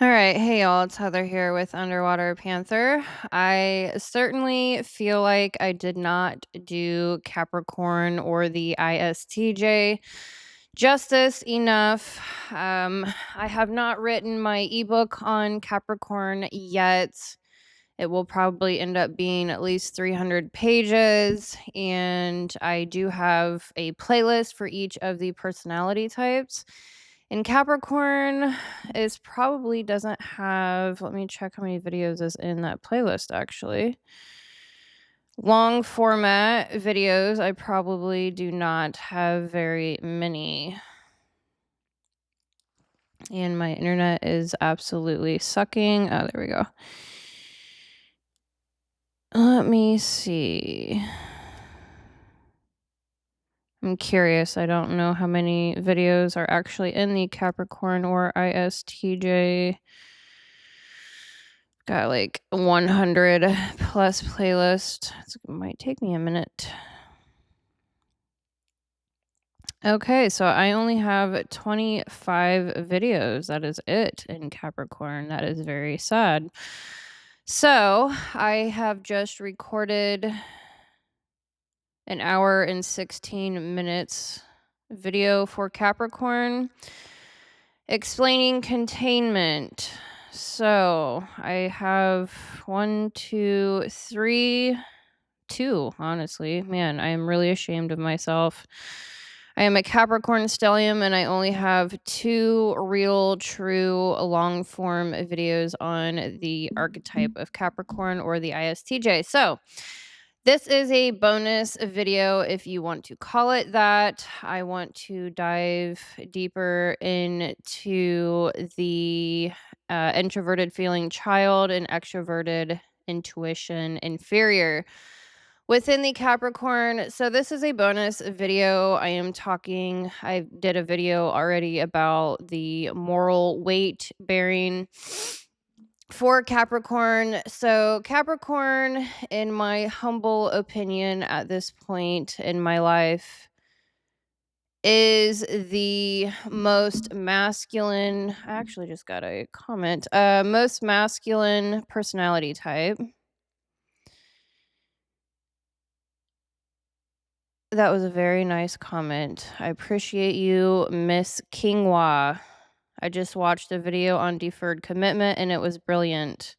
All right. Hey, y'all. It's Heather here with Underwater Panther. I certainly feel like I did not do Capricorn or the ISTJ justice enough. I have not written my ebook on Capricorn yet. It will probably end up being at least 300 pages. And I do have a playlist for each of the personality types. And Capricorn is probably doesn't have, let me check how many videos is in that playlist actually. Long format videos, I probably do not have very many. And my internet is absolutely sucking. Oh, there we go. Let me see. I'm curious. I don't know how many videos are actually in the Capricorn or ISTJ. Got like 100 plus playlist. It might take me a minute. Okay, so I only have 25 videos. That is it in Capricorn. That is very sad. So I have just recorded an hour and 16 minutes video for Capricorn explaining containment. So I have two, honestly. Man, I am really ashamed of myself. I am a Capricorn stellium and I only have 2 real, true, long form videos on the archetype of Capricorn or the ISTJ. So this is a bonus video, if you want to call it that. I want to dive deeper into the introverted feeling child and extroverted intuition inferior within the Capricorn. So this is a bonus video. I did a video already about the moral weight bearing for Capricorn. So Capricorn, in my humble opinion at this point in my life, is the most masculine. I actually just got a comment. Most masculine personality type. That was a very nice comment. I appreciate you, Miss Kingwa. I just watched a video on deferred commitment and it was brilliant.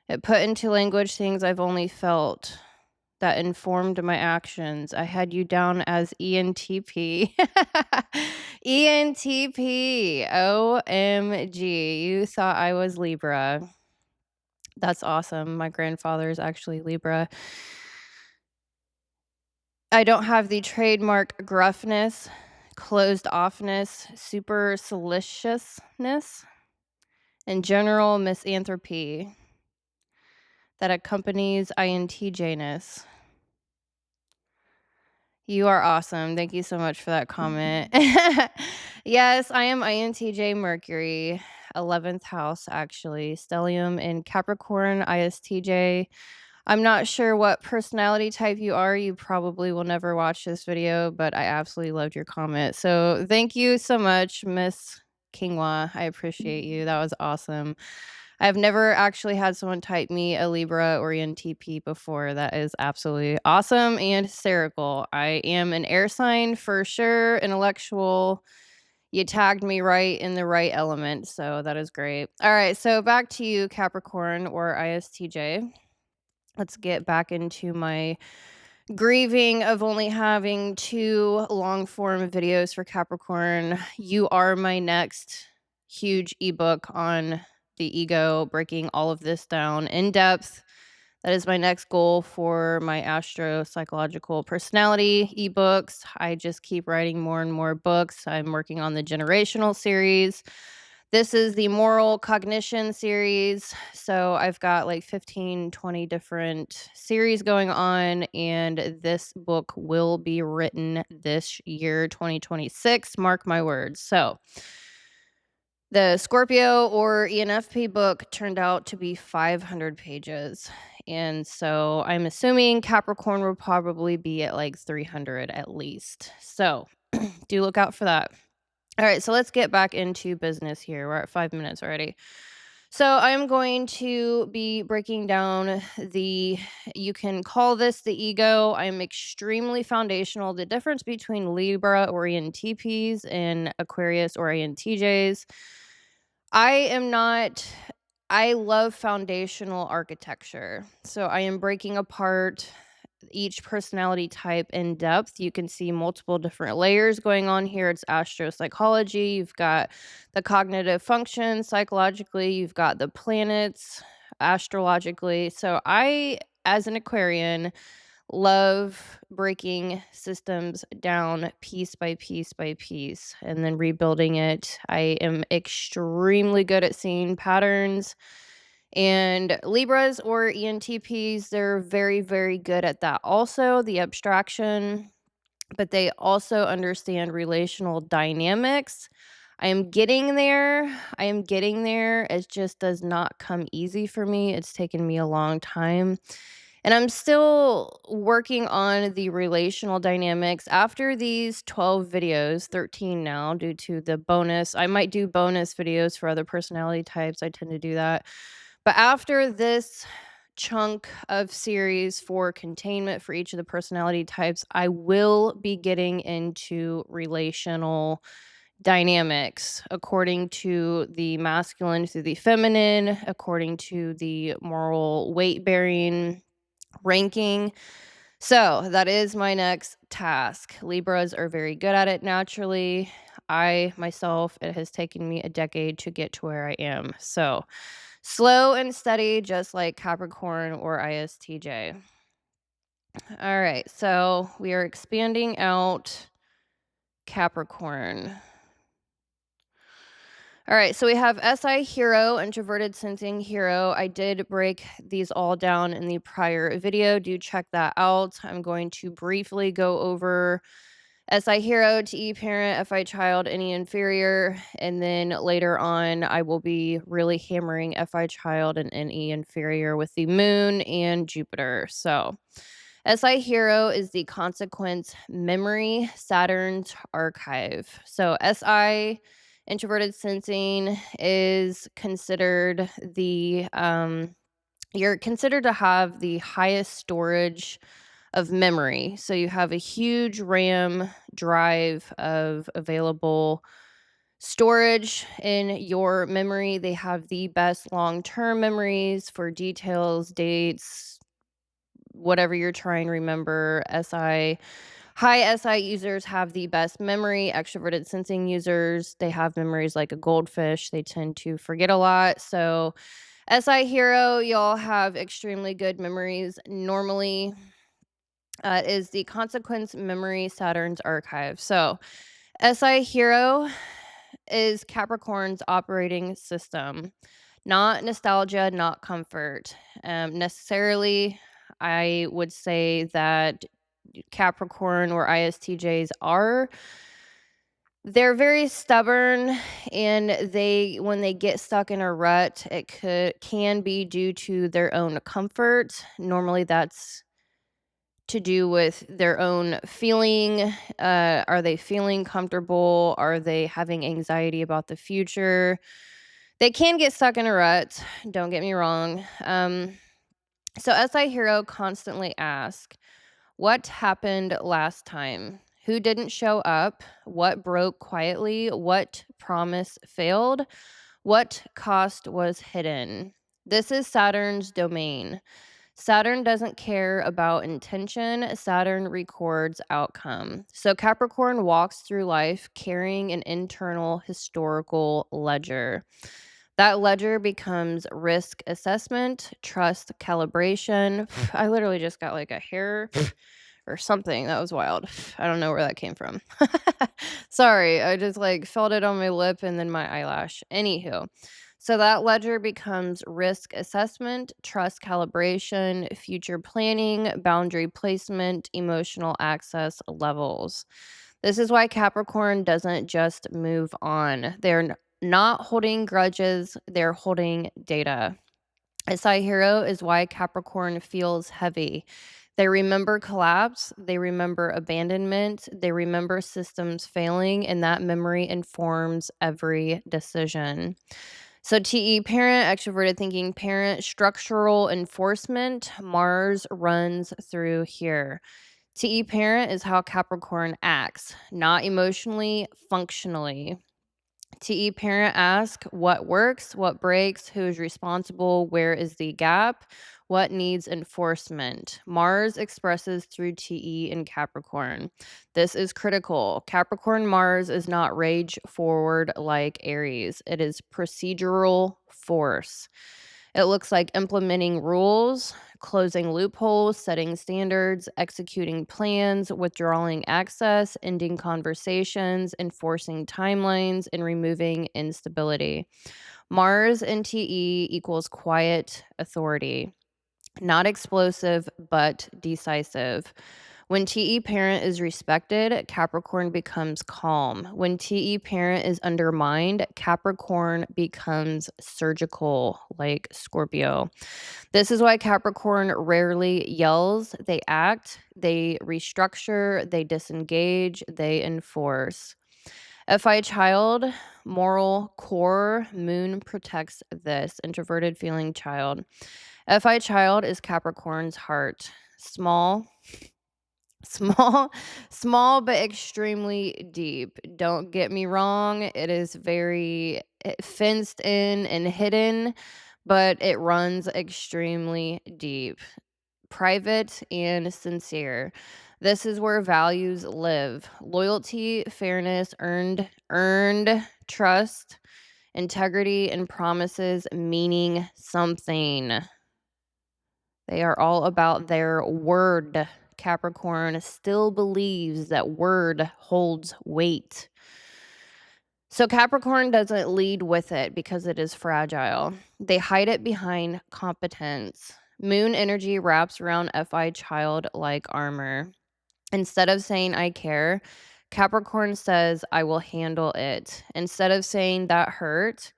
It put into language things I've only felt that informed my actions. I had you down as ENTP. ENTP. OMG. You thought I was Libra. That's awesome. My grandfather is actually Libra. I don't have the trademark gruffness, closed offness, superciliousness, and general misanthropy that accompanies INTJ-ness. You are awesome. Thank you so much for that comment. Yes, I am INTJ Mercury, 11th house, actually. Stellium in Capricorn, ISTJ. I'm not sure what personality type you are. You probably will never watch this video, but I absolutely loved your comment. So thank you so much, Miss Kingwa. I appreciate you. That was awesome. I've never actually had someone type me a Libra or ENTP before. That is absolutely awesome and hysterical. I am an air sign for sure, intellectual. You tagged me right in the right element, so that is great. All right, so back to you, Capricorn or ISTJ. Let's get back into my grieving of only having 2 long form videos for Capricorn. You are my next huge ebook on the ego, breaking all of this down in depth. That is my next goal for my Astro-Psychological Personality ebooks. I just keep writing more and more books. I'm working on the generational series. This is the moral cognition series. So I've got like 15, 20 different series going on, and this book will be written this year, 2026. Mark my words. So the Scorpio or ENFP book turned out to be 500 pages. And so I'm assuming Capricorn will probably be at like 300 at least. So do look out for that. All right, so let's get back into business here. We're at 5 minutes already. So I'm going to be breaking down you can call this the ego. I'm extremely foundational. The difference between Libra or ENTPs and Aquarius or INTJs. I am not, I love foundational architecture. So I am breaking apart each personality type in depth. You can see multiple different layers going on here. It's astro-psychology. You've got the cognitive function psychologically. You've got the planets astrologically. So I, as an Aquarian, love breaking systems down piece by piece by piece and then rebuilding it. I am extremely good at seeing patterns, and Libras or ENTPs, they're very, very good at that. Also, the abstraction, but they also understand relational dynamics. I am getting there. I am getting there. It just does not come easy for me. It's taken me a long time. And I'm still working on the relational dynamics. After these 12 videos, 13 now, due to the bonus, I might do bonus videos for other personality types. I tend to do that. But after this chunk of series for containment for each of the personality types, I will be getting into relational dynamics according to the masculine to the feminine, according to the moral weight bearing ranking. So that is my next task. Libras are very good at it naturally. I myself, it has taken me a decade to get to where I am. So slow and steady, just like Capricorn or ISTJ. All right, so we are expanding out Capricorn. All right, so we have SI hero, introverted sensing hero. I did break these all down in the prior video. Do check that out. I'm going to briefly go over SI hero, TE parent, FI child, NE inferior, and then later on I will be really hammering FI child and NE inferior with the moon and Jupiter. So SI hero is the consequence memory, Saturn's archive. So SI introverted sensing is considered you're considered to have the highest storage of memory. So you have a huge RAM drive of available storage in your memory. They have the best long-term memories for details, dates, whatever you're trying to remember. High SI users have the best memory. Extroverted sensing users, they have memories like a goldfish. They tend to forget a lot. So SI hero, y'all have extremely good memories. Normally, is the consequence memory, Saturn's archive. So SI hero is Capricorn's operating system, not nostalgia, not comfort. Necessarily, I would say that Capricorn or ISTJs they're very stubborn, and when they get stuck in a rut, can be due to their own comfort. Normally that's to do with their own feeling. Are they feeling comfortable? Are they having anxiety about the future? They can get stuck in a rut, don't get me wrong. So SI hero constantly ask, what happened last time? Who didn't show up? What broke quietly? What promise failed? What cost was hidden? This is Saturn's domain. Saturn doesn't care about intention. Saturn records outcome. So Capricorn walks through life carrying an internal historical ledger. That ledger becomes risk assessment, trust calibration. I literally just got like a hair or something. That was wild. I don't know where that came from. Sorry, I just like felt it on my lip and then my eyelash. Anywho, so that ledger becomes risk assessment, trust calibration, future planning, boundary placement, emotional access levels. This is why Capricorn doesn't just move on. They're not holding grudges, they're holding data. SI hero is why Capricorn feels heavy. They remember collapse, they remember abandonment, they remember systems failing, and that memory informs every decision. So TE parent, extroverted thinking parent, structural enforcement, Mars runs through here. TE parent is how Capricorn acts, not emotionally, functionally. TE parent asks what works, what breaks, who is responsible, where is the gap, what needs enforcement. Mars expresses through TE in Capricorn. This is critical. Capricorn Mars is not rage forward like Aries, it is procedural force. It looks like implementing rules, closing loopholes, setting standards, executing plans, withdrawing access, ending conversations, enforcing timelines, and removing instability. Mars in TE equals quiet authority, not explosive, but decisive. When TE parent is respected, Capricorn becomes calm. When TE parent is undermined, Capricorn becomes surgical, like Scorpio. This is why Capricorn rarely yells. They act, they restructure, they disengage, they enforce. FI child, moral core, moon protects this. Introverted feeling child. FI child is Capricorn's heart. Small, small, small, but extremely deep. Don't get me wrong. It is very fenced in and hidden, but it runs extremely deep, private, and sincere. This is where values live. Loyalty, fairness, earned trust, integrity, and promises meaning something. They are all about their word. Capricorn still believes that word holds weight. So Capricorn doesn't lead with it because it is fragile. They hide it behind competence. Moon energy wraps around FI child like armor. Instead of saying I care, Capricorn says I will handle it. Instead of saying that hurt,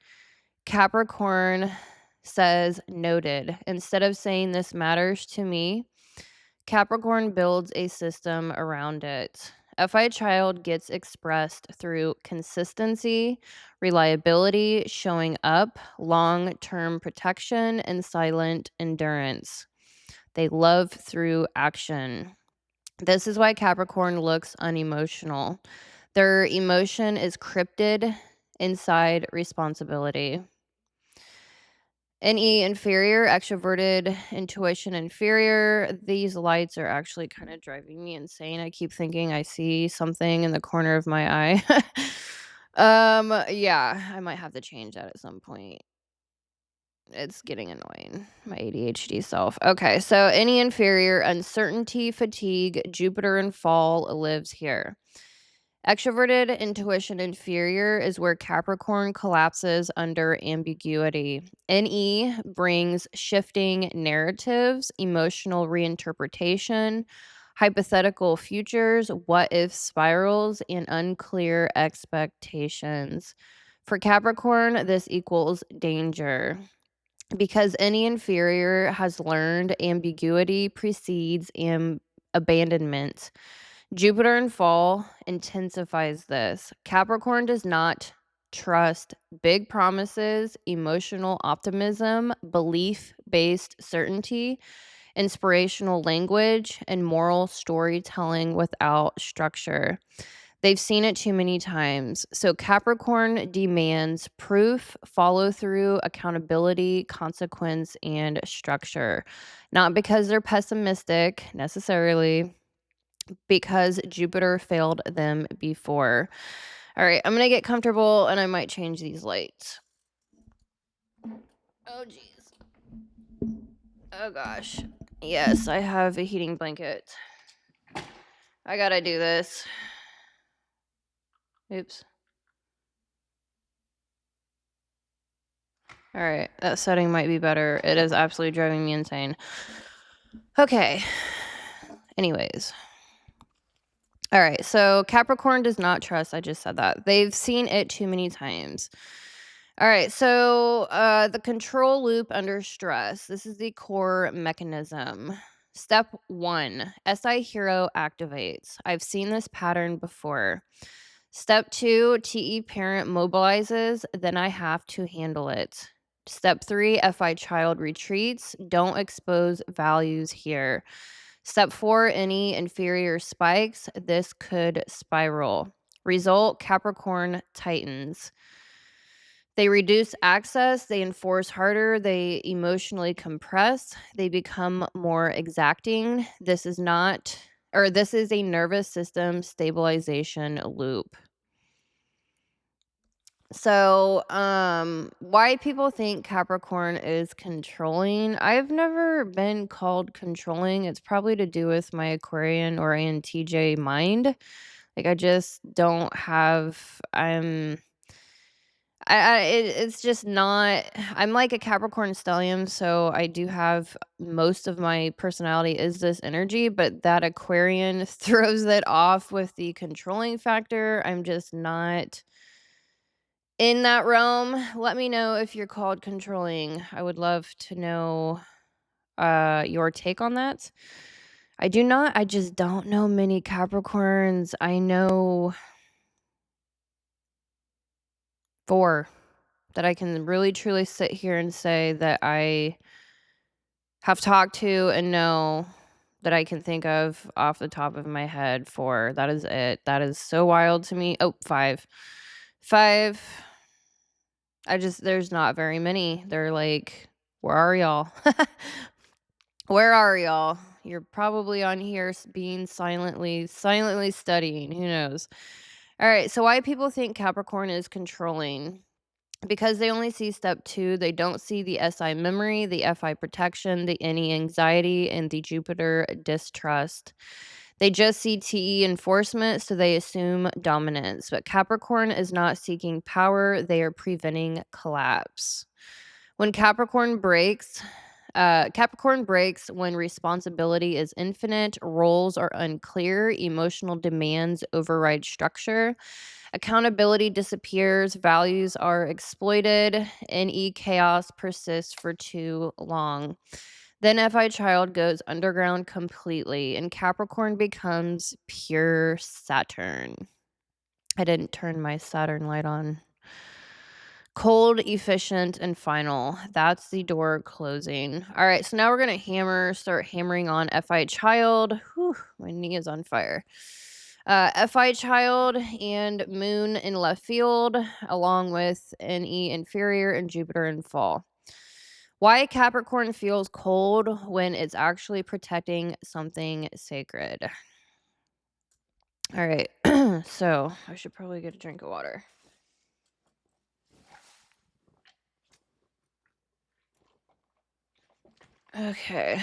Capricorn says noted. Instead of saying this matters to me, Capricorn builds a system around it. FI child gets expressed through consistency, reliability, showing up, long term protection, and silent endurance. They love through action. This is why Capricorn looks unemotional. Their emotion is cryptid inside responsibility. NE inferior, extroverted, intuition inferior. These lights are actually kind of driving me insane. I keep thinking I see something in the corner of my eye. Yeah, I might have to change that at some point. It's getting annoying. My ADHD self. Okay, so any inferior, uncertainty, fatigue, Jupiter and fall lives here. Extroverted intuition inferior is where Capricorn collapses under ambiguity. NE brings shifting narratives, emotional reinterpretation, hypothetical futures, what if spirals, and unclear expectations. For Capricorn, this equals danger. Because any inferior has learned ambiguity precedes abandonment. Jupiter in fall intensifies this. Capricorn does not trust big promises, emotional optimism, belief based certainty, inspirational language, and moral storytelling without structure. They've seen it too many times. So Capricorn demands proof, follow through, accountability, consequence, and structure. Not because they're pessimistic necessarily, because Jupiter failed them before. All right, I'm going to get comfortable and I might change these lights. Oh, geez. Oh, gosh. Yes, I have a heating blanket. I got to do this. Oops. All right, that setting might be better. It is absolutely driving me insane. Okay. Anyways. All right, so Capricorn does not trust. I just said that. They've seen it too many times. All right, so the control loop under stress. This is the core mechanism. Step 1, SI hero activates. I've seen this pattern before. Step 2, TE parent mobilizes, then I have to handle it. Step 3, FI child retreats. Don't expose values here. Step 4, any inferior spikes. This could spiral. Result, Capricorn tightens. They reduce access, they enforce harder, they emotionally compress, they become more exacting. This is a nervous system stabilization loop. So, why people think Capricorn is controlling? I've never been called controlling. It's probably to do with my Aquarian or INTJ mind. Like I just don't have it's just not. I'm like a Capricorn stellium, so I do have most of my personality is this energy, but that Aquarian throws it off with the controlling factor. I'm just not in that realm. Let me know if you're called controlling. I would love to know your take on that. I just don't know many Capricorns. I know 4 that I can really truly sit here and say that I have talked to and know that I can think of off the top of my head. 4. That is it. That is so wild to me. Oh, 5. 5. There's not very many. They're like, where are y'all? Where are y'all? You're probably on here being silently studying. Who knows? All right. So why people think Capricorn is controlling? Because they only see step 2, they don't see the SI memory, the FI protection, the NE anxiety, and the Jupiter distrust. They just see TE enforcement, so they assume dominance. But Capricorn is not seeking power, they are preventing collapse. When Capricorn breaks when responsibility is infinite, roles are unclear, emotional demands override structure. Accountability disappears, values are exploited, NE chaos persists for too long. Then FI child goes underground completely, and Capricorn becomes pure Saturn. I didn't turn my Saturn light on. Cold, efficient, and final. That's the door closing. All right, so now we're going to start hammering on FI child. Whew, my knee is on fire. FI child and moon in left field, along with NE inferior and Jupiter in fall. Why Capricorn feels cold when it's actually protecting something sacred. All right, so I should probably get a drink of water. Okay.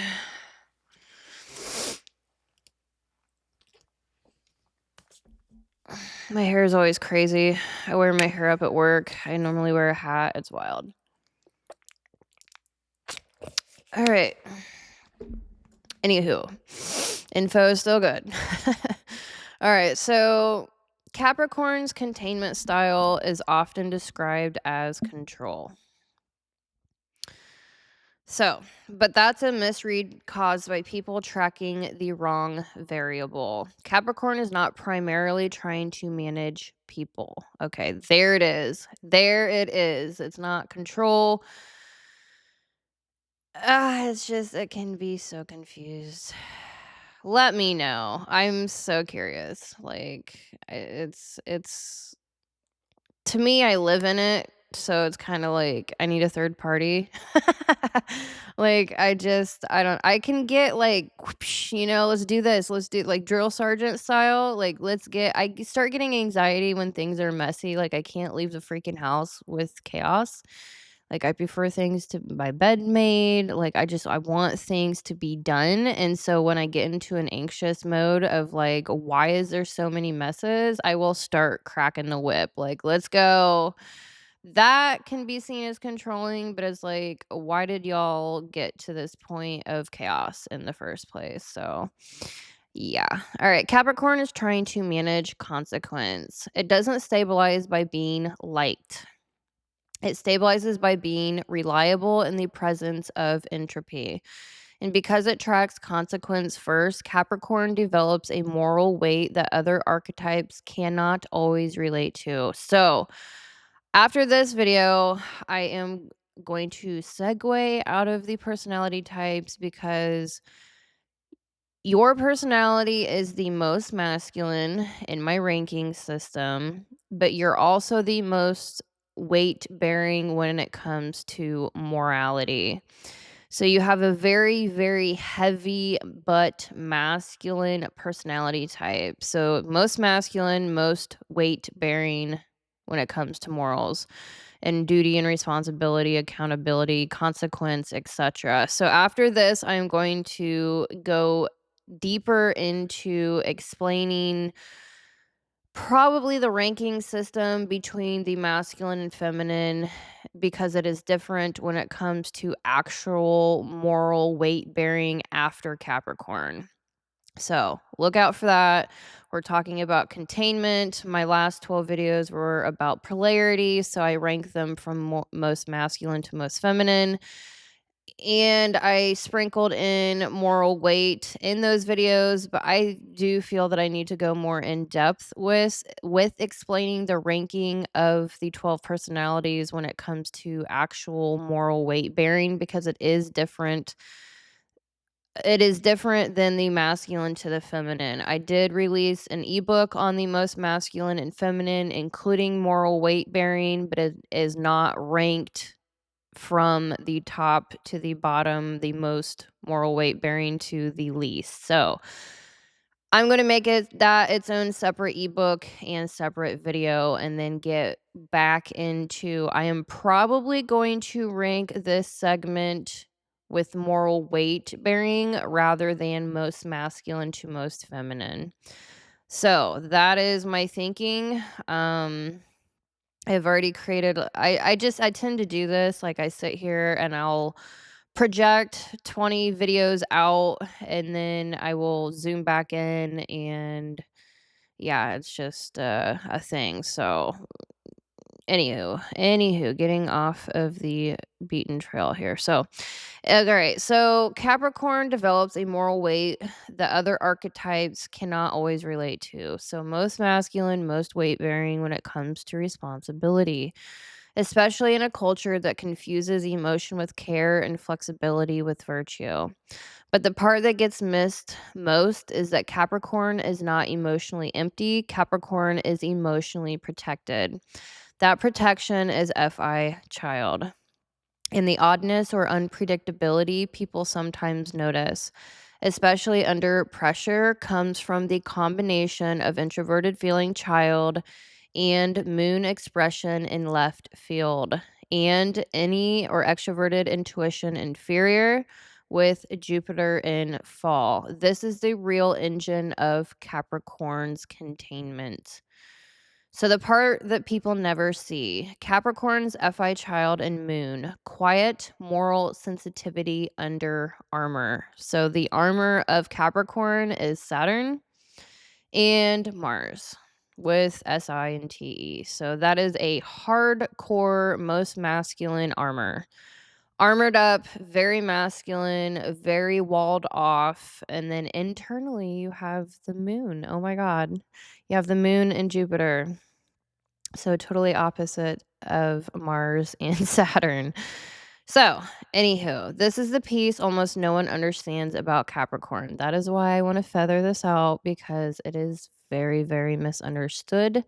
My hair is always crazy. I wear my hair up at work. I normally wear a hat. It's wild. All right. Anywho, info is still good. All right. So, Capricorn's containment style is often described as control. So, but that's a misread caused by people tracking the wrong variable. Capricorn is not primarily trying to manage people. Okay, there it is. There it is. It's not control. It's just, it can be so confused. Let me know. I'm so curious. Like, it's to me, I live in it, so it's kinda like I need a third party. Like, I can get, like, "Let's do this, let's do" like, drill sergeant style, like, start getting anxiety when things are messy, like, I can't leave the freaking house with chaos. Like, I prefer things to my bed made, like, I want things to be done, and so when I get into an anxious mode of, like, "Why is there so many messes?" I will start cracking the whip, like, "Let's go." That can be seen as controlling, but it's like, why did y'all get to this point of chaos in the first place? So, yeah. All right, Capricorn is trying to manage consequence. It doesn't stabilize by being liked. It stabilizes by being reliable in the presence of entropy. And because it tracks consequence first, Capricorn develops a moral weight that other archetypes cannot always relate to. So, after this video, I am going to segue out of the personality types because your personality is the most masculine in my ranking system, but you're also the most weight bearing when it comes to morality. So you have a very, very heavy but masculine personality type. So most masculine, most weight bearing when it comes to morals and duty and responsibility, accountability, consequence, etc. So after this, I'm going to go deeper into explaining probably the ranking system between the masculine and feminine because it is different when it comes to actual moral weight bearing after Capricorn. So look out for that. We're talking about containment. My last 12 videos were about polarity. So I rank them from most masculine to most feminine. And I sprinkled in moral weight in those videos, but I do feel that I need to go more in depth with explaining the ranking of the 12 personalities when it comes to actual moral weight bearing because it is different than the masculine to the feminine. I did release an ebook on the most masculine and feminine, including moral weight bearing, but it is not ranked from the top to the bottom, the most moral weight bearing to the least. So I'm going to make that its own separate ebook and separate video and then get back into I am probably going to rank this segment with moral weight bearing rather than most masculine to most feminine. So that is my thinking. I've already created I tend to do this, like, I sit here and I'll project 20 videos out, and then I will zoom back in, and yeah, it's just, a thing, so anywho, getting off of the beaten trail here, so alright, so Capricorn develops a moral weight that other archetypes cannot always relate to, so most masculine, most weight-bearing when it comes to responsibility, especially in a culture that confuses emotion with care and flexibility with virtue. But the part that gets missed most is that Capricorn is not emotionally empty. Capricorn is emotionally protected. That protection is FI child. And the oddness or unpredictability people sometimes notice, especially under pressure, comes from the combination of introverted feeling child and moon expression in left field, and any or extroverted intuition inferior with Jupiter in fall. This is the real engine of Capricorn's containment. So the part that people never see, Capricorn's FI child and moon, quiet moral sensitivity under armor. So the armor of Capricorn is Saturn and Mars with SI and TE. So that is a hardcore, most masculine armor. Armored up, very masculine, very walled off. And then internally, you have the moon. Oh my God. You have the moon and Jupiter. So totally opposite of Mars and Saturn. So, anywho, this is the piece almost no one understands about Capricorn. That is why I want to feather this out because it is very, very misunderstood.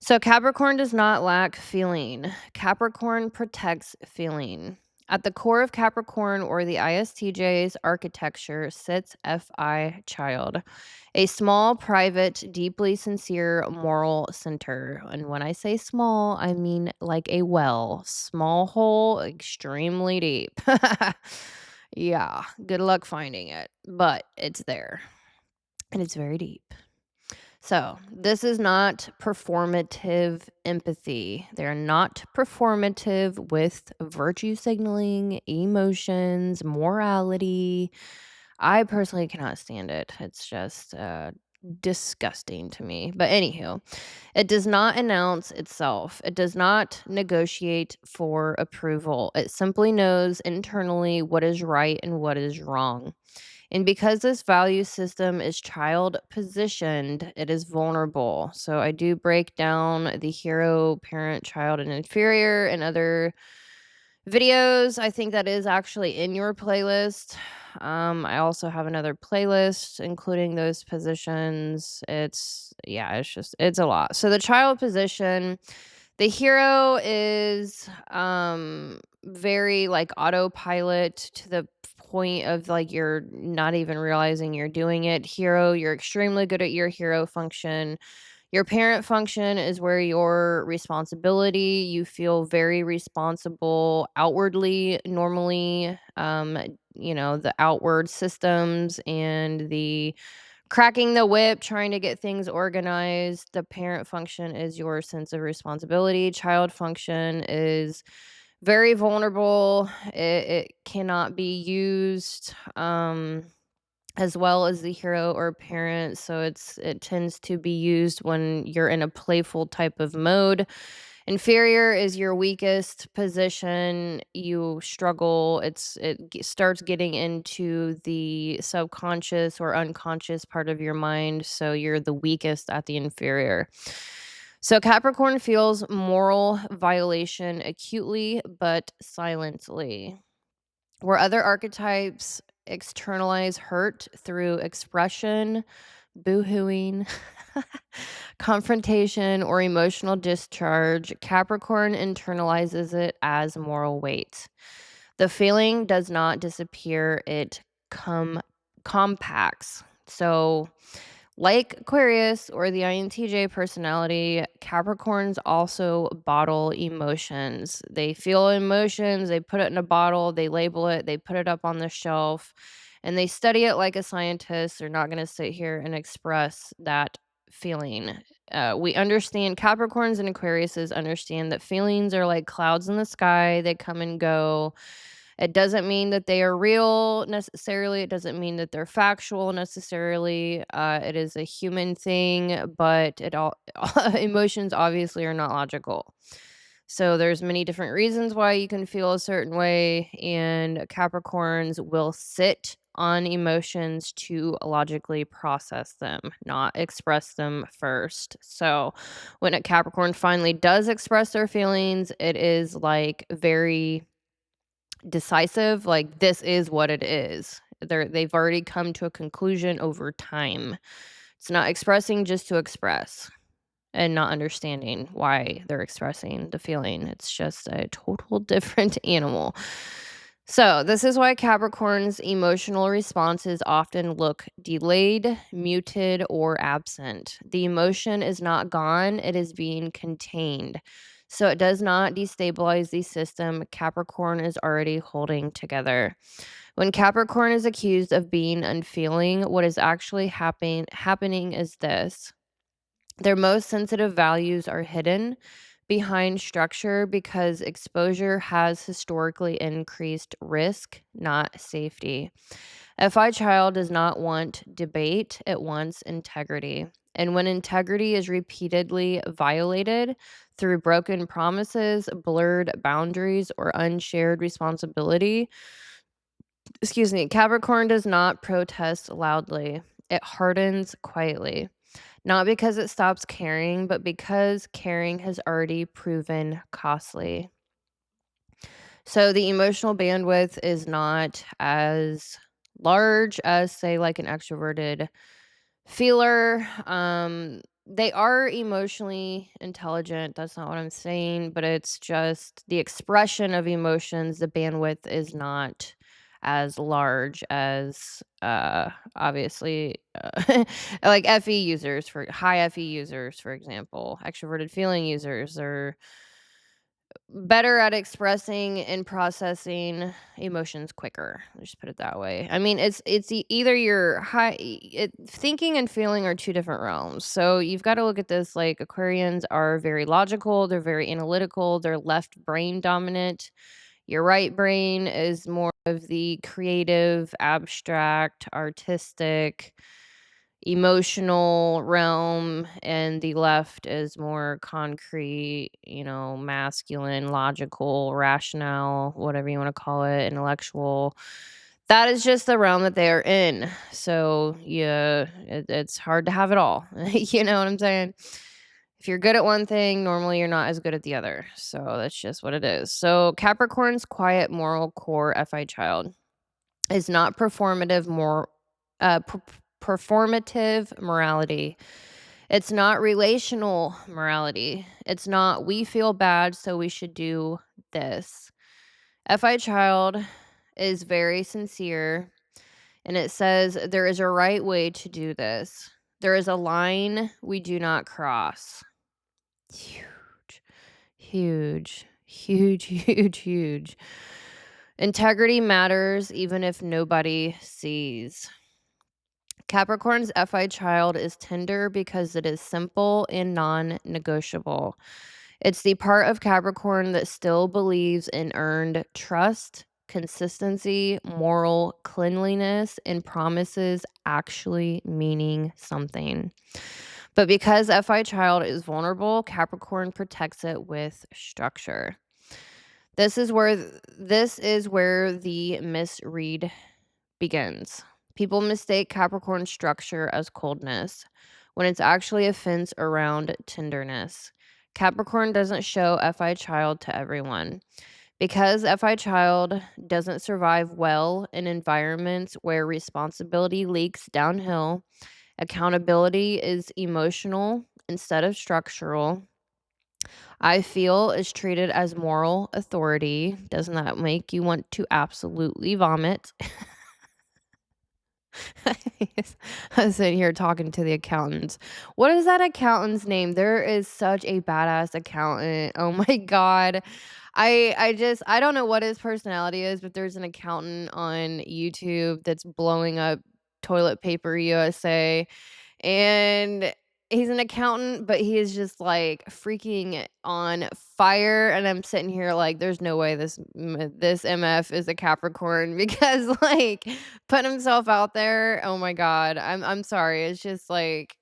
So, Capricorn does not lack feeling. Capricorn protects feeling. At the core of Capricorn or the ISTJ's architecture sits FI child, a small, private, deeply sincere moral center. And when I say small, I mean like a well. Small hole, extremely deep. Yeah, good luck finding it, but it's there and it's very deep. So, this is not performative empathy. They're not performative with virtue signaling, emotions, morality. I personally cannot stand it. It's just disgusting to me. But anywho, it does not announce itself. It does not negotiate for approval. It simply knows internally what is right and what is wrong. And because this value system is child positioned, it is vulnerable. So I do break down the hero, parent, child, and inferior and other videos. I think that is actually in your playlist. I also have another playlist including those positions. It's a lot. So the child position, the hero is very like autopilot to the point of like you're not even realizing you're doing it. Hero, you're extremely good at your hero function. Your parent function is where your responsibility, you feel very responsible outwardly, normally, the outward systems and the cracking the whip, trying to get things organized. The parent function is your sense of responsibility. Child function is very vulnerable. It cannot be used. As well as the hero or parent. So it tends to be used when you're in a playful type of mode. Inferior is your weakest position. You struggle. Starts getting into the subconscious or unconscious part of your mind. So you're the weakest at the inferior. So Capricorn feels moral violation acutely but silently. Where other archetypes externalize hurt through expression, boohooing, confrontation, or emotional discharge, Capricorn internalizes it as moral weight. The feeling does not disappear, it compacts. So, like Aquarius or the INTJ personality, Capricorns also bottle emotions. They feel emotions, they put it in a bottle, they label it, they put it up on the shelf, and they study it like a scientist. They're not going to sit here and express that feeling. We understand Capricorns and Aquariuses understand that feelings are like clouds in the sky, they come and go. It doesn't mean that they are real necessarily. It doesn't mean that they're factual necessarily. It is a human thing, but it all emotions obviously are not logical. So there's many different reasons why you can feel a certain way, and Capricorns will sit on emotions to logically process them, not express them first. So when a Capricorn finally does express their feelings, it is like very decisive, like, this is what it is. They've already come to a conclusion over time. It's not expressing just to express and not understanding why they're expressing the feeling. It's just a total different animal. So, this is why Capricorn's emotional responses often look delayed, muted, or absent. The emotion is not gone, it is being contained. So, it does not destabilize the system Capricorn is already holding together. When Capricorn is accused of being unfeeling, what is actually happening is this: their most sensitive values are hidden behind structure because exposure has historically increased risk, not safety. A FI child does not want debate, it wants integrity. And when integrity is repeatedly violated through broken promises, blurred boundaries, or unshared responsibility, Capricorn does not protest loudly. It hardens quietly. Not because it stops caring, but because caring has already proven costly. So the emotional bandwidth is not as large as, say, like an extroverted feeler. They are emotionally intelligent. That's not what I'm saying, but it's just the expression of emotions, the bandwidth is not as large as obviously like FE users, for high FE users, for example. Extroverted feeling users are better at expressing and processing emotions quicker. Let's just put it that way. I mean, either your thinking and feeling are two different realms. So you've got to look at this like Aquarians are very logical, they're very analytical, they're left brain dominant. Your right brain is more of the creative, abstract, artistic. emotional realm, and the left is more concrete, masculine, logical, rational, whatever you want to call it, intellectual. That is just the realm that they are in. So, yeah, it's hard to have it all. You know what I'm saying? If you're good at one thing, normally you're not as good at the other. So, that's just what it is. So, Capricorn's quiet moral core FI child is not uh, per- performative morality. It's not relational morality. It's not we feel bad, so we should do this. FI child is very sincere, and it says there is a right way to do this. There is a line we do not cross. Huge, huge, huge, huge, huge. Integrity matters even if nobody sees. Capricorn's FI child is tender because it is simple and non negotiable. It's the part of Capricorn that still believes in earned trust, consistency, moral cleanliness, and promises actually meaning something. But because FI child is vulnerable, Capricorn protects it with structure. This is where the misread begins. People mistake Capricorn structure as coldness when it's actually a fence around tenderness. Capricorn doesn't show FI child to everyone. Because FI child doesn't survive well in environments where responsibility leaks downhill, accountability is emotional instead of structural. I feel is treated as moral authority. Doesn't that make you want to absolutely vomit? I was sitting here talking to the accountants. What is that accountant's name? There is such a badass accountant. Oh my god. I don't know what his personality is, but there's an accountant on YouTube that's blowing up Toilet Paper USA, and he's an accountant, but he is just like freaking on fire. And I'm sitting here like, there's no way this MF is a Capricorn because like putting himself out there. Oh my god, I'm sorry. It's just like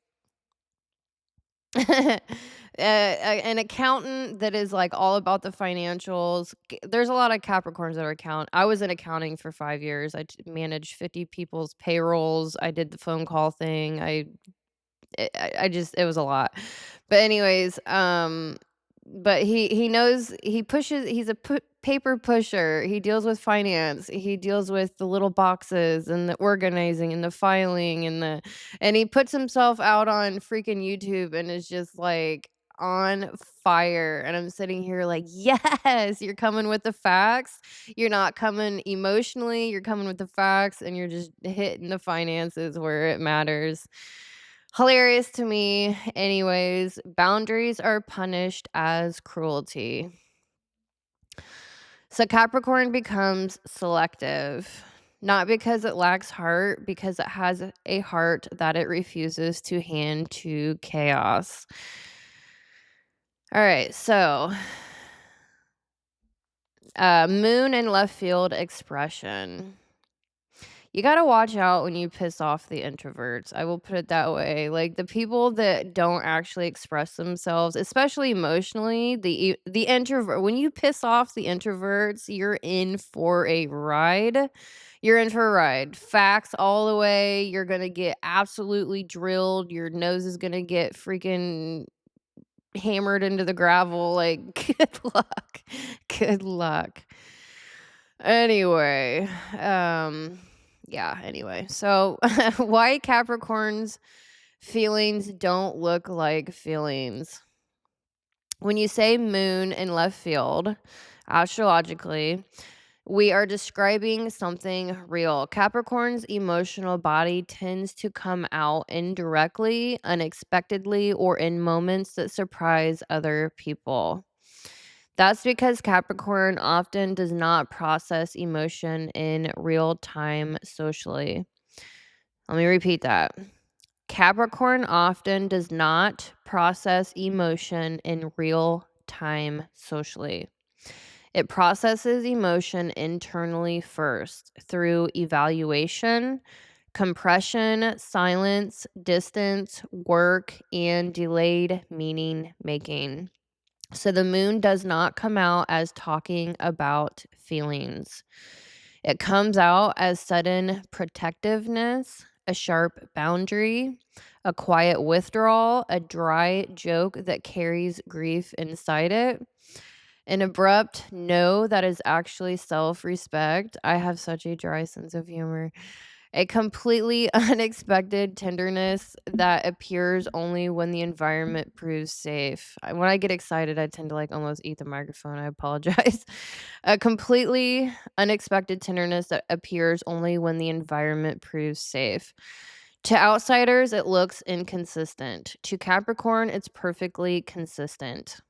an accountant that is like all about the financials. There's a lot of Capricorns that are I was in accounting for 5 years. Managed 50 people's payrolls. I did the phone call thing. I just it was a lot. But anyways, but he knows he pushes he's a paper pusher. He deals with finance. He deals with the little boxes and the organizing and the filing and he puts himself out on freaking YouTube and is just like on fire. And I'm sitting here like, yes, you're coming with the facts. You're not coming emotionally, you're coming with the facts, and you're just hitting the finances where it matters. Hilarious to me. Anyways, boundaries are punished as cruelty. So Capricorn becomes selective, not because it lacks heart, because it has a heart that it refuses to hand to chaos. All right, so moon and left field expression. You gotta watch out when you piss off the introverts. I will put it that way. Like the people that don't actually express themselves, especially emotionally, the introvert. When you piss off the introverts, you're in for a ride. You're in for a ride. Facts all the way. You're gonna get absolutely drilled. Your nose is gonna get freaking hammered into the gravel. Like good luck. Good luck. Anyway, yeah, anyway. So why Capricorn's feelings don't look like feelings. When you say moon in left field, astrologically, we are describing something real. Capricorn's emotional body tends to come out indirectly, unexpectedly, or in moments that surprise other people. That's because Capricorn often does not process emotion in real time socially. Let me repeat that. Capricorn often does not process emotion in real time socially. It processes emotion internally first through evaluation, compression, silence, distance, work, and delayed meaning making. So the moon does not come out as talking about feelings. It comes out as sudden protectiveness, a sharp boundary, a quiet withdrawal, a dry joke that carries grief inside it, an abrupt no that is actually self respect. I have such a dry sense of humor. A completely unexpected tenderness that appears only when the environment proves safe. When I get excited, I tend to like almost eat the microphone. I apologize. A completely unexpected tenderness that appears only when the environment proves safe. To outsiders, it looks inconsistent. To Capricorn, it's perfectly consistent.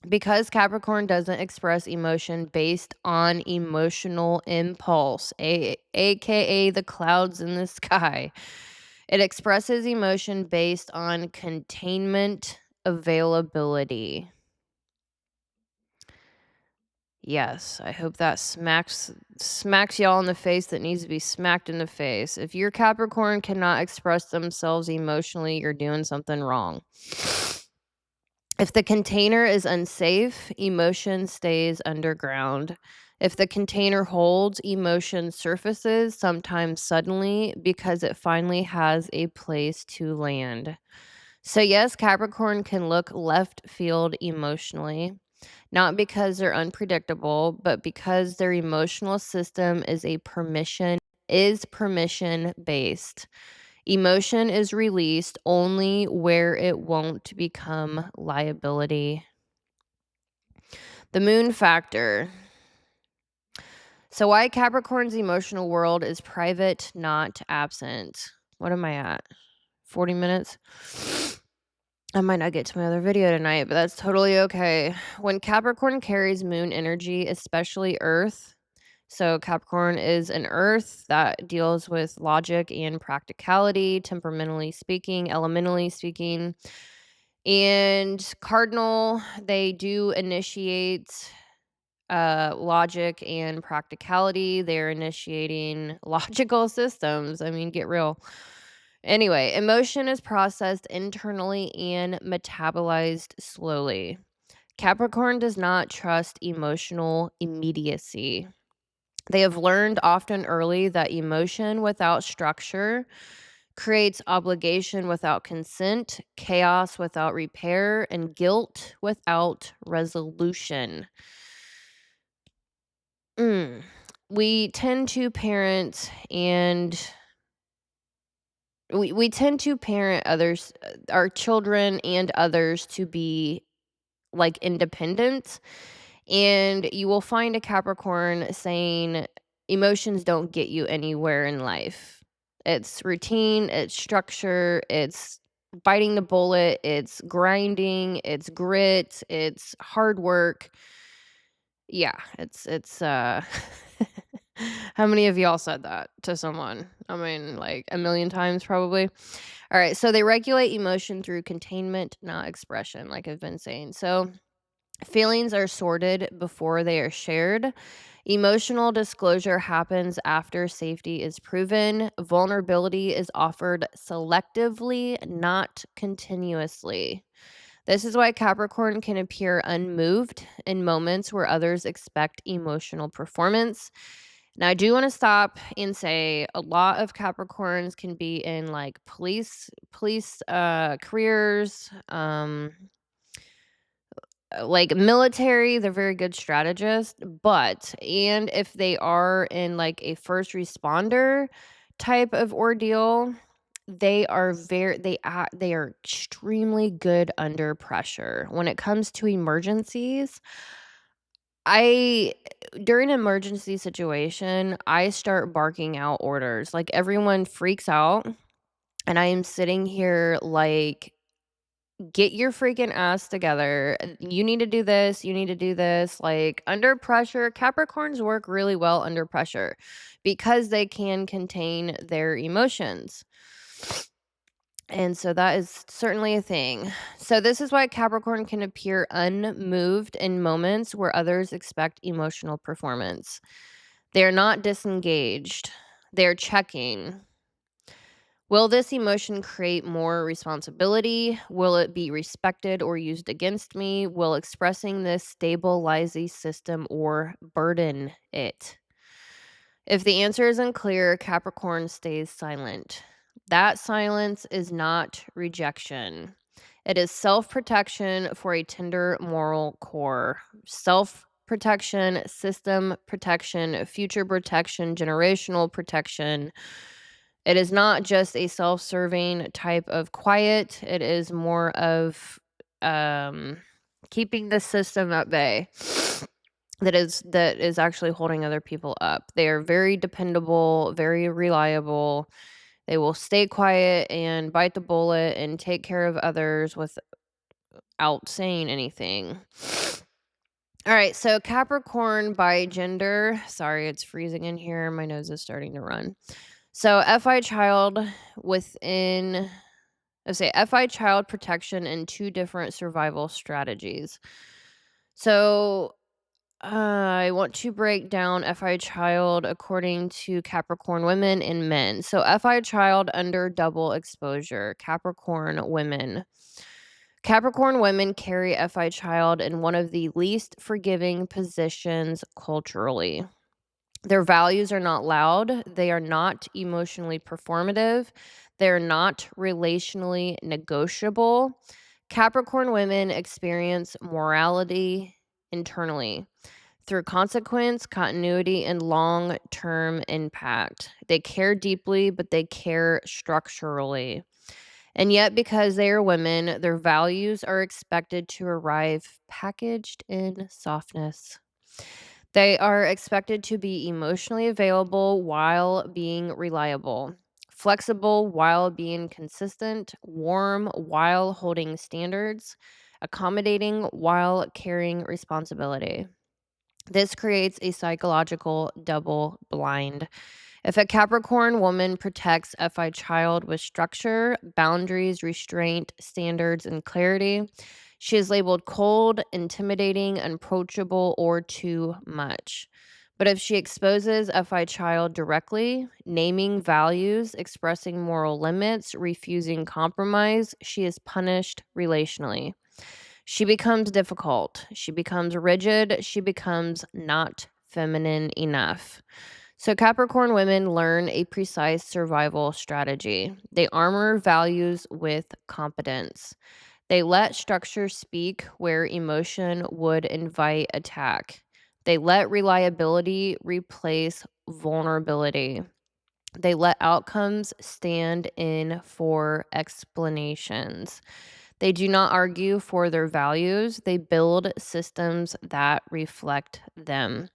Because Capricorn doesn't express emotion based on emotional impulse, aka the clouds in the sky. It expresses emotion based on containment availability. Yes, I hope that smacks y'all in the face that needs to be smacked in the face. If your Capricorn cannot express themselves emotionally, you're doing something wrong. If the container is unsafe, emotion stays underground. If the container holds, emotion surfaces, sometimes suddenly, because it finally has a place to land. So, yes, Capricorn can look left field emotionally, not because they're unpredictable, but because their emotional system is permission based. Emotion is released only where it won't become liability. The moon factor. So, why Capricorn's emotional world is private, not absent. What am I at? 40 minutes? I might not get to my other video tonight, but that's totally okay. When Capricorn carries moon energy, especially Earth, so Capricorn is an Earth that deals with logic and practicality, temperamentally speaking, elementally speaking. And Cardinal, they do initiate logic and practicality. They're initiating logical systems. I mean, get real. Anyway, emotion is processed internally and metabolized slowly. Capricorn does not trust emotional immediacy. They have learned often early that emotion without structure creates obligation without consent, chaos without repair, and guilt without resolution. Mm. We tend to parent and we tend to parent others, our children and others to be like independent. And you will find a Capricorn saying emotions don't get you anywhere in life. It's routine, it's structure, it's biting the bullet, it's grinding, it's grit, it's hard work. Yeah, it's how many of y'all said that to someone? I mean, like a million times probably. All right, so they regulate emotion through containment, not expression, like I've been saying. So feelings are sorted before they are shared. Emotional disclosure happens after safety is proven. Vulnerability is offered selectively, not continuously. This is why Capricorn can appear unmoved in moments where others expect emotional performance. Now, I do want to stop and say a lot of Capricorns can be in like police careers, like military, they're very good strategists, but and if they are in like a first responder type of ordeal, they are extremely good under pressure. When it comes to emergencies, I during an emergency situation, I start barking out orders. Like everyone freaks out and I am sitting here like, get your freaking ass together. You need to do this. You need to do this. Like under pressure, Capricorns work really well under pressure because they can contain their emotions. And so that is certainly a thing. So this is why Capricorn can appear unmoved in moments where others expect emotional performance. They're not disengaged. They're checking. Will this emotion create more responsibility? Will it be respected or used against me? Will expressing this stabilize the system or burden it? If the answer is unclear, Capricorn stays silent. That silence is not rejection. It is self protection for a tender moral core. Self protection, system protection, future protection, generational protection. It is not just a self serving type of quiet, it is more of um, keeping the system at bay that is actually holding other people up. They are very dependable, very reliable. They will stay quiet and bite the bullet and take care of others without saying anything. All right, so Capricorn by gender. Sorry, it's freezing in here. My nose is starting to run. So FI child within let's say FI child protection and two different survival strategies. So I want to break down FI child according to Capricorn women and men. So FI child under double exposure, Capricorn women. Capricorn women carry FI child in one of the least forgiving positions culturally. Their values are not loud, they are not emotionally performative, they're not relationally negotiable. Capricorn women experience morality internally through consequence, continuity, and long term impact. They care deeply, but they care structurally. And yet, because they are women, their values are expected to arrive packaged in softness. They are expected to be emotionally available while being reliable, flexible while being consistent, warm while holding standards, accommodating while carrying responsibility. This creates a psychological double blind. If a Capricorn woman protects FI child with structure, boundaries, restraint, standards, and clarity, she is labeled cold, intimidating, unapproachable, or too much. But if she exposes FI child directly, naming values, expressing moral limits, refusing compromise, she is punished relationally. She becomes difficult. She becomes rigid. She becomes not feminine enough. So, Capricorn women learn a precise survival strategy. They armor values with competence. They let structure speak where emotion would invite attack. They let reliability replace vulnerability. They let outcomes stand in for explanations. They do not argue for their values, they build systems that reflect them.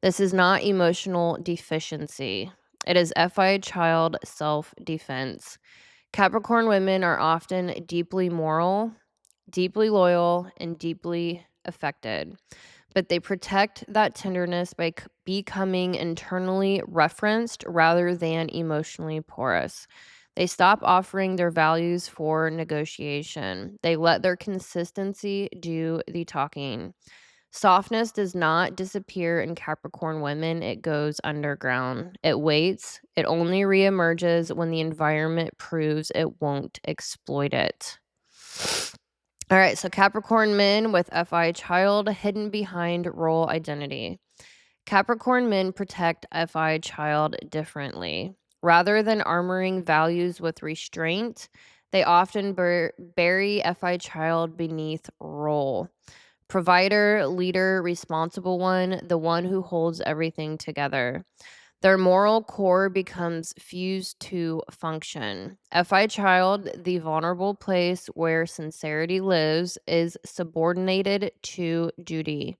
This is not emotional deficiency, it is FI child self defense. Capricorn women are often deeply moral, deeply loyal, and deeply affected. But they protect that tenderness by becoming internally referenced rather than emotionally porous. They stop offering their values for negotiation. They let their consistency do the talking. Softness does not disappear in Capricorn women, it goes underground. It waits, it only reemerges when the environment proves it won't exploit it. All right, so Capricorn men with FI child hidden behind role identity. Capricorn men protect FI child differently. Rather than armoring values with restraint, they often bury FI child beneath role. Provider, leader, responsible one, the one who holds everything together. Their moral core becomes fused to function. FI child, the vulnerable place where sincerity lives, is subordinated to duty.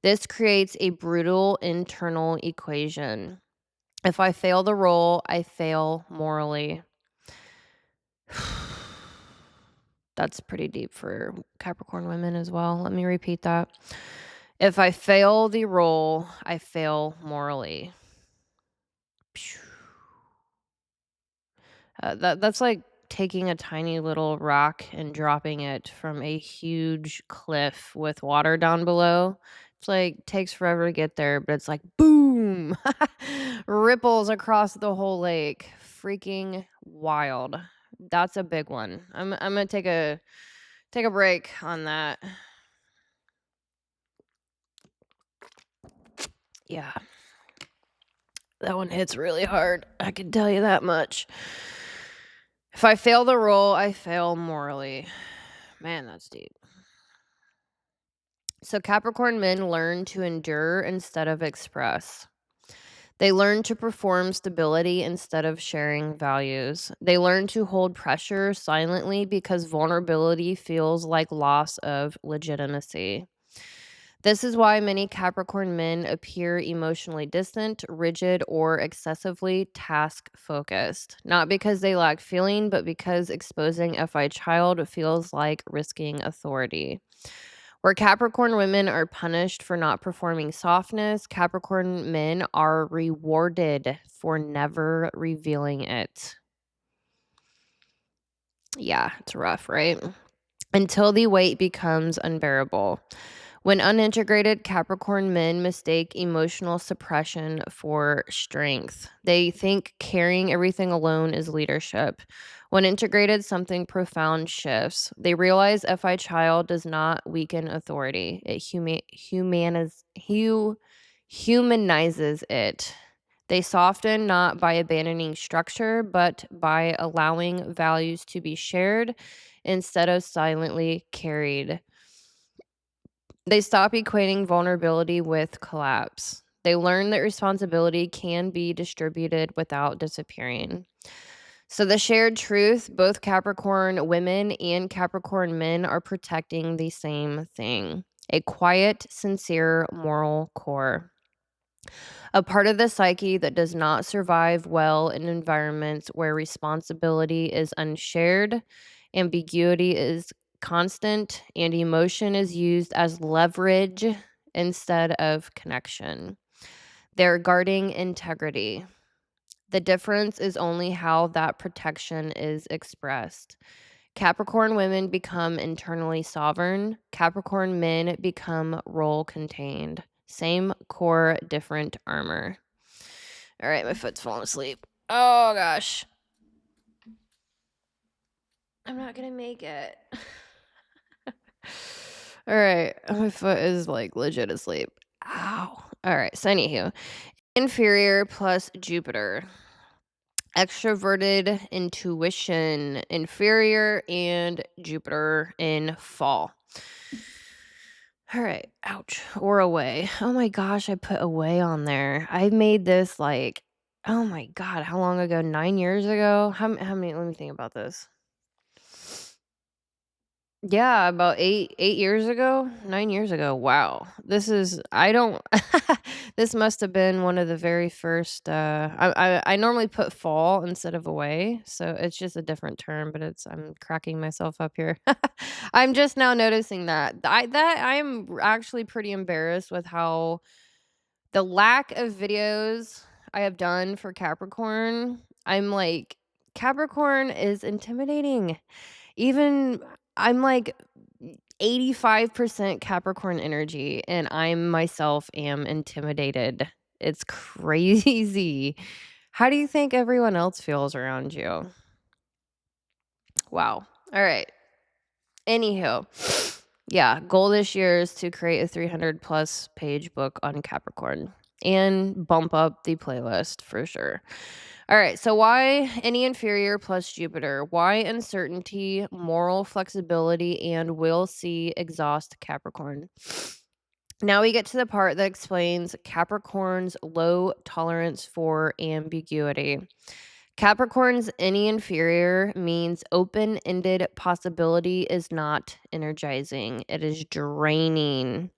This creates a brutal internal equation. If I fail the role, I fail morally. That's pretty deep for Capricorn women as well. Let me repeat that. If I fail the role, I fail morally. That's like taking a tiny little rock and dropping it from a huge cliff with water down below. It's like takes forever to get there, but it's like boom, ripples across the whole lake. Freaking wild. That's a big one. I'm gonna take a break on that. Yeah, that one hits really hard. I can tell you that much. If I fail the role, I fail morally. Man, that's deep. So Capricorn men learn to endure instead of express. They learn to perform stability instead of sharing values. They learn to hold pressure silently because vulnerability feels like loss of legitimacy. This is why many Capricorn men appear emotionally distant, rigid, or excessively task focused. Not because they lack feeling, but because exposing FI child feels like risking authority. Where Capricorn women are punished for not performing softness, Capricorn men are rewarded for never revealing it. Yeah, it's rough, right? Until the weight becomes unbearable. When unintegrated, Capricorn men mistake emotional suppression for strength. They think carrying everything alone is leadership. When integrated, something profound shifts. They realize FI child does not weaken authority, it humanizes it. They soften not by abandoning structure, but by allowing values to be shared instead of silently carried. They stop equating vulnerability with collapse. They learn that responsibility can be distributed without disappearing. So, the shared truth, both Capricorn women and Capricorn men are protecting the same thing: a quiet, sincere moral core. A part of the psyche that does not survive well in environments where responsibility is unshared, ambiguity is constant, and emotion is used as leverage instead of connection. They're guarding integrity. The difference is only how that protection is expressed. Capricorn women become internally sovereign. Capricorn men become role contained. Same core, different armor. All right, my foot's falling asleep. Oh gosh. I'm not gonna make it. All right, my foot is like legit asleep. Ow. All right, so anywho, Inferior plus Jupiter. Extroverted intuition, Inferior, and Jupiter in fall. All right, ouch, or away. Oh my gosh, I put away on there. I made this like, oh my god, how long ago? 9 years ago? How many? Let me think about this. Yeah, about 8 years ago, 9 years ago. Wow, this is I don't. This must have been one of the very first. I normally put fall instead of away, so it's just a different term. But I'm cracking myself up here. I'm just now noticing that I'm actually pretty embarrassed with how the lack of videos I have done for Capricorn. I'm like, Capricorn is intimidating. Even I'm like 85% Capricorn energy, and I myself am intimidated. It's crazy. How do you think everyone else feels around you? Wow. All right. Anywho, yeah, goal this year is to create a 300 plus page book on Capricorn and bump up the playlist for sure. All right, so why any Inferior plus Jupiter? Why uncertainty, moral flexibility, and will see exhaust Capricorn? Now we get to the part that explains Capricorn's low tolerance for ambiguity. Capricorn's any Inferior means open-ended possibility is not energizing. It is draining.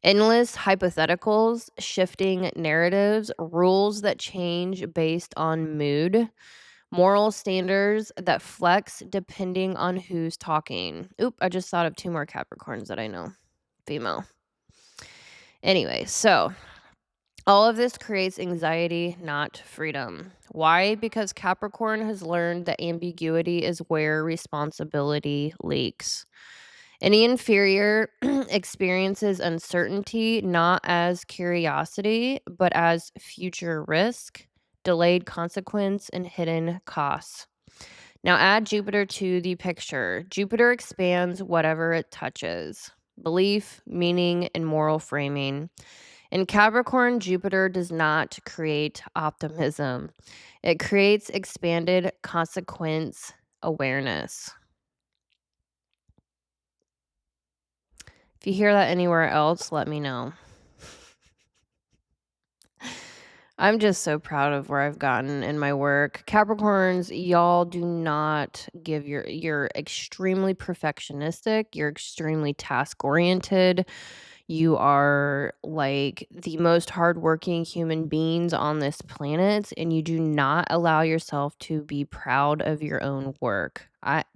Endless hypotheticals, shifting narratives, rules that change based on mood, moral standards that flex depending on who's talking. Oop, I just thought of 2 more Capricorns that I know. Female. Anyway, so all of this creates anxiety, not freedom. Why? Because Capricorn has learned that ambiguity is where responsibility leaks. Any Inferior experiences uncertainty not as curiosity, but as future risk, delayed consequence, and hidden costs. Now add Jupiter to the picture. Jupiter expands whatever it touches: belief, meaning, and moral framing. In Capricorn, Jupiter does not create optimism. It creates expanded consequence awareness. If you hear that anywhere else, let me know. I'm just so proud of where I've gotten in my work. Capricorns, y'all do not give you're extremely perfectionistic, you're extremely task oriented. You are like the most hardworking human beings on this planet, and you do not allow yourself to be proud of your own work.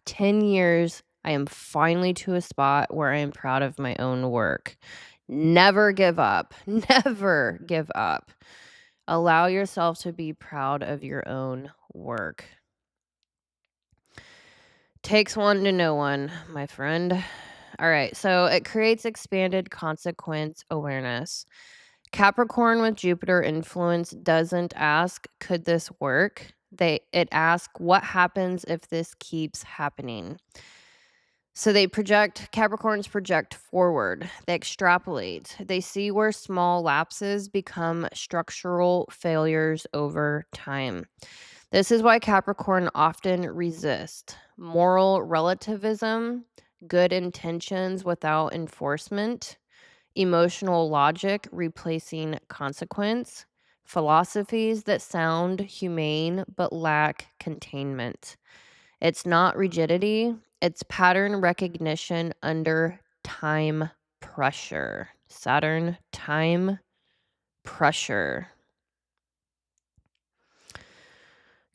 10 years, I am finally to a spot where I am proud of my own work. Never give up. Never give up. Allow yourself to be proud of your own work. Takes one to know one, my friend. All right, so it creates expanded consequence awareness. Capricorn with Jupiter influence doesn't ask, could this work? It asks, what happens if this keeps happening? So Capricorns project forward, they extrapolate, they see where small lapses become structural failures over time. This is why Capricorn often resists moral relativism, good intentions without enforcement, emotional logic replacing consequence, philosophies that sound humane but lack containment. It's not rigidity, it's pattern recognition under time pressure. Saturn, time pressure.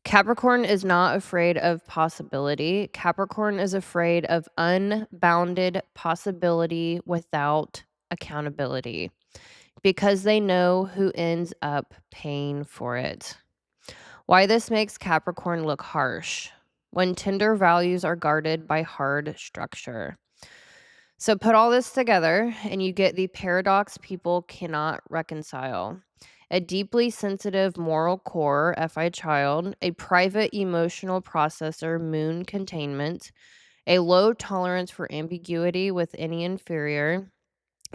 Capricorn is not afraid of possibility. Capricorn is afraid of unbounded possibility without accountability because they know who ends up paying for it. Why this makes Capricorn look harsh when tender values are guarded by hard structure. So put all this together and you get the paradox people cannot reconcile. A deeply sensitive moral core, FI child, a private emotional processor, moon containment, a low tolerance for ambiguity with any inferior,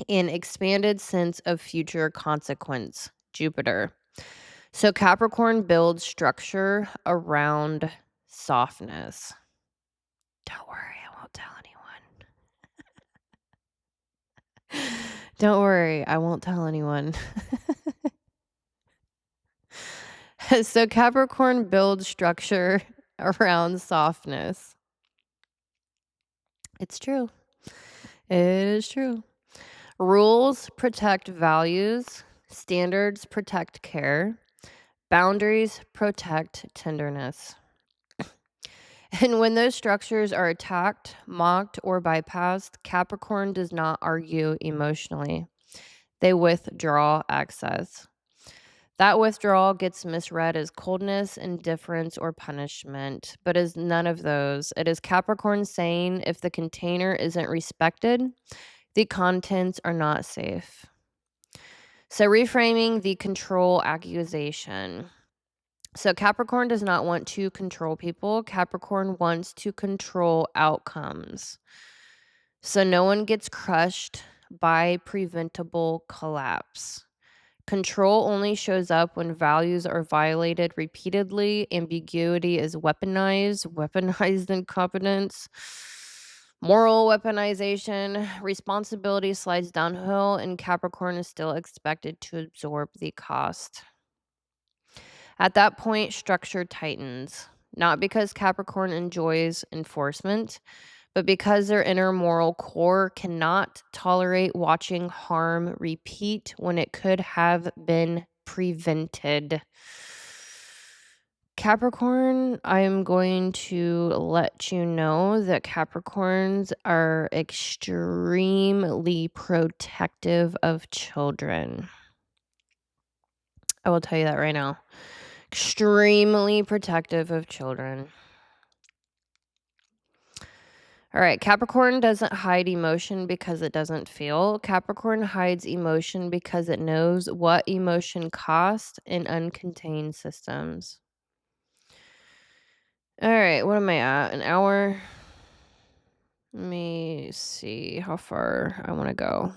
an expanded sense of future consequence, Jupiter. So Capricorn builds structure around softness. Don't worry, I won't tell anyone. Don't worry, I won't tell anyone. So Capricorn builds structure around softness. It's true. It is true. Rules protect values. Standards protect care. Boundaries protect tenderness. And when those structures are attacked, mocked, or bypassed, Capricorn does not argue emotionally. They withdraw access. That withdrawal gets misread as coldness, indifference, or punishment, but is none of those. It is Capricorn saying if the container isn't respected, the contents are not safe. So reframing the control accusation. So Capricorn does not want to control people. Capricorn wants to control outcomes. So no one gets crushed by preventable collapse. Control only shows up when values are violated repeatedly. Ambiguity is weaponized incompetence, moral weaponization. Responsibility slides downhill, and Capricorn is still expected to absorb the cost. At that point, structure tightens, not because Capricorn enjoys enforcement, but because their inner moral core cannot tolerate watching harm repeat when it could have been prevented. Capricorn, I'm going to let you know that Capricorns are extremely protective of children. I will tell you that right now. Extremely protective of children. All right, Capricorn doesn't hide emotion because it doesn't feel. Capricorn hides emotion because it knows what emotion costs in uncontained systems. All right, what am I at? An hour? Let me see how far I want to go.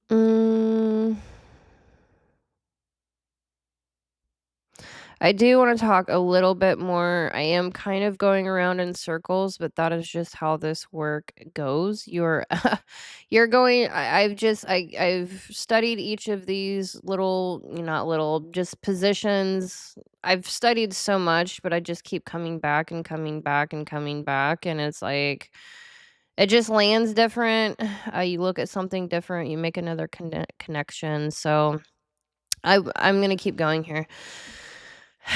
Mm, I do want to talk a little bit more. I am kind of going around in circles, but that is just how this work goes. You're you're going I've studied each of these little, not little, just positions. I've studied so much, but I just keep coming back and coming back and coming back, and it's like it just lands different. You look at something different, you make another connection. So I'm gonna keep going here.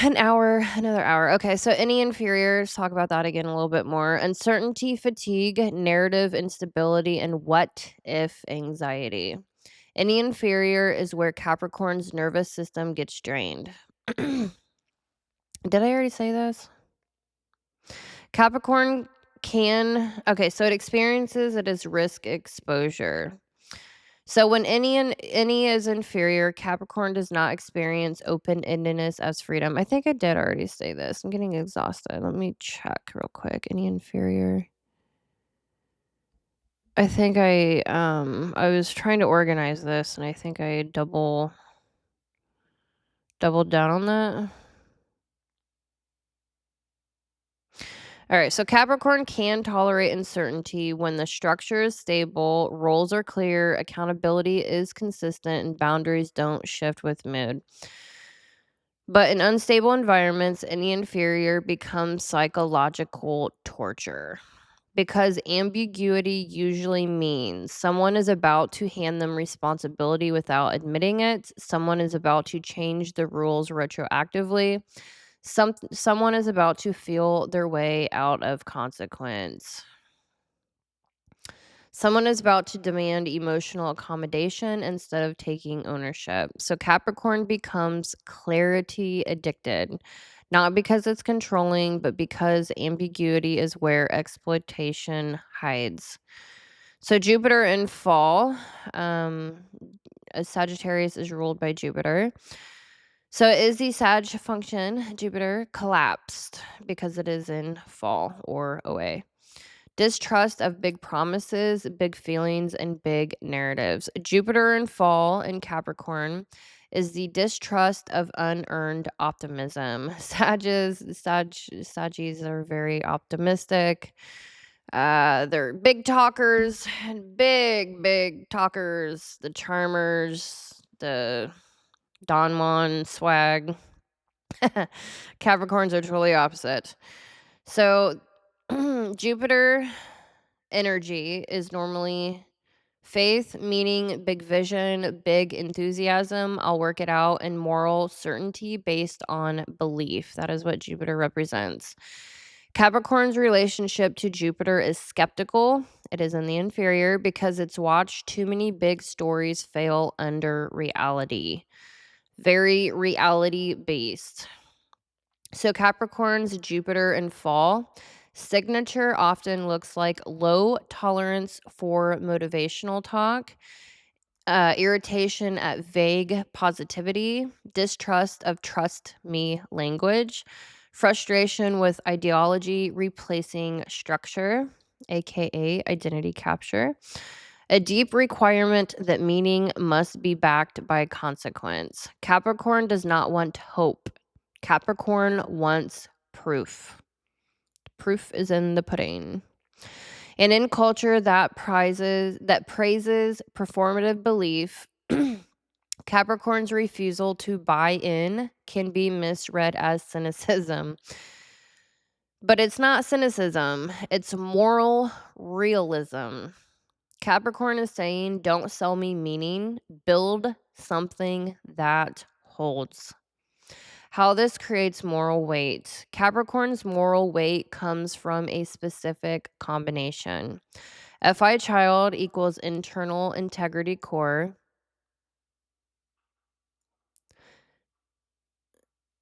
An hour, another hour. Okay, so any inferiors, talk about that again a little bit more. Uncertainty, fatigue, narrative instability, and what if anxiety. Any inferior is where Capricorn's nervous system gets drained. Did I already say this? Capricorn okay, so it experiences it as risk exposure. So when any is inferior, Capricorn does not experience open-endedness as freedom. I think I did already say this. I'm getting exhausted. Let me check real quick. Any inferior? I think I was trying to organize this and I think I doubled down on that. All right, so Capricorn can tolerate uncertainty when the structure is stable, roles are clear, accountability is consistent, and boundaries don't shift with mood. But in unstable environments, any inferior becomes psychological torture because ambiguity usually means someone is about to hand them responsibility without admitting it, someone is about to change the rules retroactively, someone is about to feel their way out of consequence. Someone is about to demand emotional accommodation instead of taking ownership. So Capricorn becomes clarity addicted, not because it's controlling, but because ambiguity is where exploitation hides. So Jupiter in fall, um, Sagittarius is ruled by Jupiter. So is the Sag function, Jupiter, collapsed because it is in fall or OA. Distrust of big promises, big feelings, and big narratives. Jupiter in fall in Capricorn is the distrust of unearned optimism. Saggies are very optimistic. They're big talkers, big talkers. The charmers, the Don Juan swag. Capricorns are totally opposite. So Jupiter energy is normally faith, meaning big vision, big enthusiasm. I'll work it out, and moral certainty based on belief. That is what Jupiter represents. Capricorn's relationship to Jupiter is skeptical. It is in the inferior because it's watched too many big stories fail under reality. Very reality based. So Capricorn's Jupiter in fall signature often looks like low tolerance for motivational talk, irritation at vague positivity, distrust of trust me language, frustration with ideology replacing structure, aka identity capture, a deep requirement that meaning must be backed by consequence. Capricorn does not want hope. Capricorn wants proof. Proof is in the pudding. And in culture that praises performative belief, Capricorn's refusal to buy in can be misread as cynicism. But it's not cynicism, it's moral realism. Capricorn is saying, don't sell me meaning, build something that holds. How this creates moral weight. Capricorn's moral weight comes from a specific combination. FI child equals internal integrity core.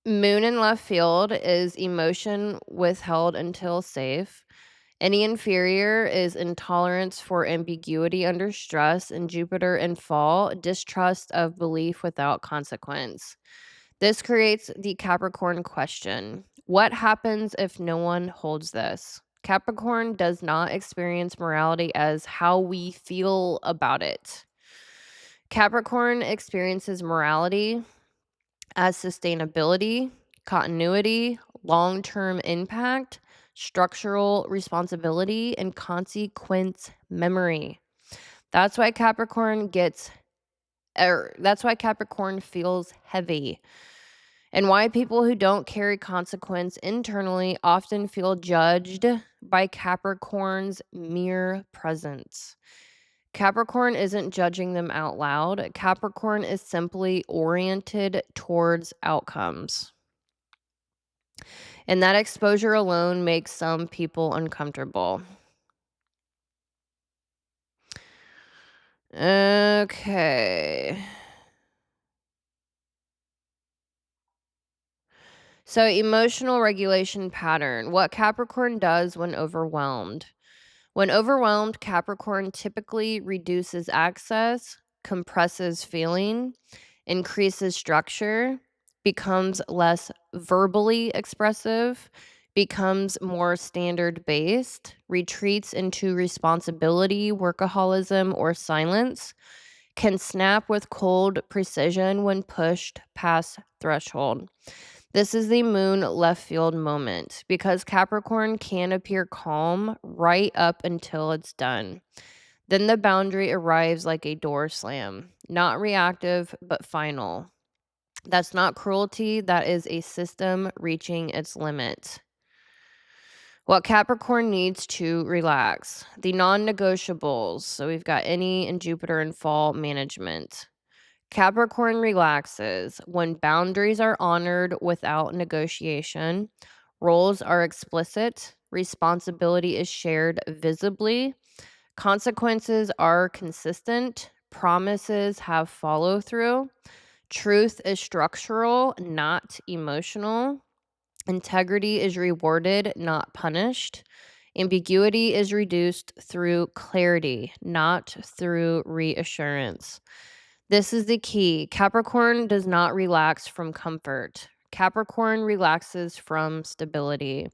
Moon in left field is emotion withheld until safe. Any inferior is intolerance for ambiguity under stress, and Jupiter in fall, distrust of belief without consequence. This creates the Capricorn question. What happens if no one holds this? Capricorn does not experience morality as how we feel about it. Capricorn experiences morality as sustainability, continuity, long term impact, structural responsibility, and consequence memory. That's why that's why Capricorn feels heavy, and why people who don't carry consequence internally often feel judged by Capricorn's mere presence. Capricorn isn't judging them out loud. Capricorn is simply oriented towards outcomes. And that exposure alone makes some people uncomfortable. Okay. So, emotional regulation pattern. What Capricorn does when overwhelmed. When overwhelmed, Capricorn typically reduces access, compresses feeling, increases structure, becomes less verbally expressive, becomes more standard based, retreats into responsibility, workaholism, or silence, can snap with cold precision when pushed past threshold. This is the moon left field moment because Capricorn can appear calm right up until it's done. Then the boundary arrives like a door slam, not reactive, but final. That's not cruelty, that is a system reaching its limit. What Capricorn needs to relax. The non negotiables. So we've got any and Jupiter and fall management. Capricorn relaxes when boundaries are honored without negotiation, roles are explicit, responsibility is shared visibly, consequences are consistent, promises have follow through, truth is structural, not emotional, integrity is rewarded, not punished. Ambiguity is reduced through clarity, not through reassurance. This is the key. Capricorn does not relax from comfort. Capricorn relaxes from stability.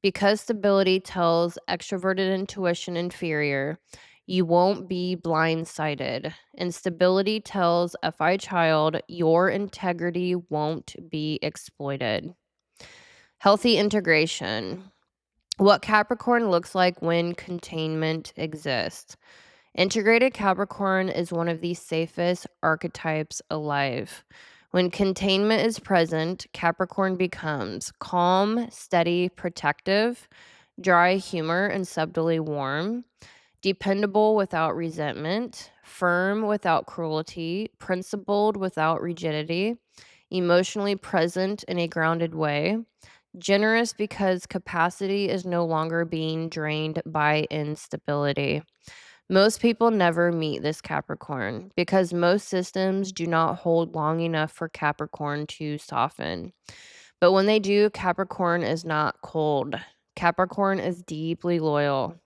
Because stability tells extroverted intuition inferior, you won't be blindsided. And stability tells FI child, your integrity won't be exploited. Healthy integration. What Capricorn looks like when containment exists. Integrated Capricorn is one of the safest archetypes alive. When containment is present, Capricorn becomes calm, steady, protective, dry humor and subtly warm, dependable without resentment, firm without cruelty, principled without rigidity, emotionally present in a grounded way, generous because capacity is no longer being drained by instability. Most people never meet this Capricorn because most systems do not hold long enough for Capricorn to soften. But when they do, Capricorn is not cold. Capricorn is deeply loyal